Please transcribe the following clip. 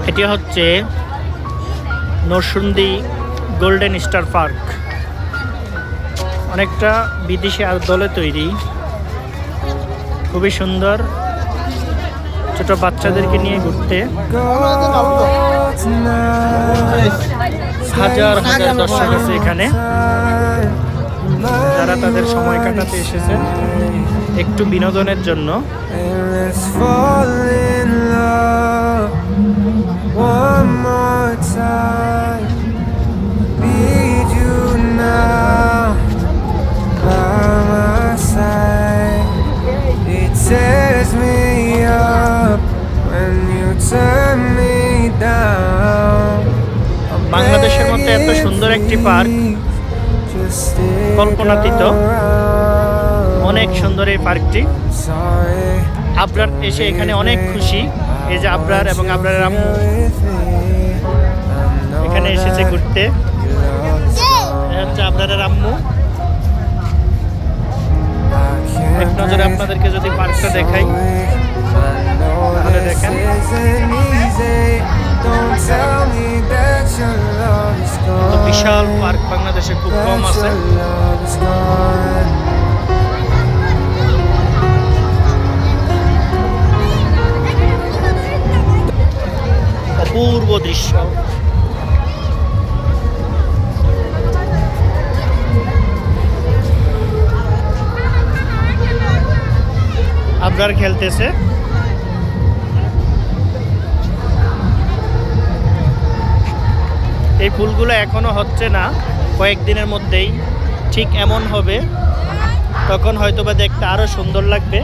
এটি হচ্ছে Narsundi golden star park. অনেকটা বিদেশি দলে তৈরি, খুবই সুন্দর। ছোট বাচ্চাদেরকে নিয়ে ঘুরতে হাজার হাজার দর্শক আছে এখানে, যারা তাদের সময় কাটাতে এসেছে একটু বিনোদনের জন্য। বাংলাদেশের মধ্যে এত সুন্দর একটি পার্ক কল্পনাতীত। অনেক সুন্দর এই পার্কটি। আবরার এসে এখানে অনেক খুশি। এই যে আবরার এবং আবরারের আম্মু এখানে এসেছে ঘুরতে। হচ্ছে আবরারের আম্মু। এক নজরে আপনাদেরকে যদি পার্কটা দেখাই তাহলে দেখেন। তো বিশাল পার্ক বাংলাদেশে খুব কম আছে। অপূর্ব দৃশ্য। আবরার খেলতেছে। এই ফুলগুলো এখনো হচ্ছে না, কয়েকদিনের মধ্যেই ঠিক এমন হবে, তখন হয়তোবা দেখতে আরো সুন্দর লাগবে।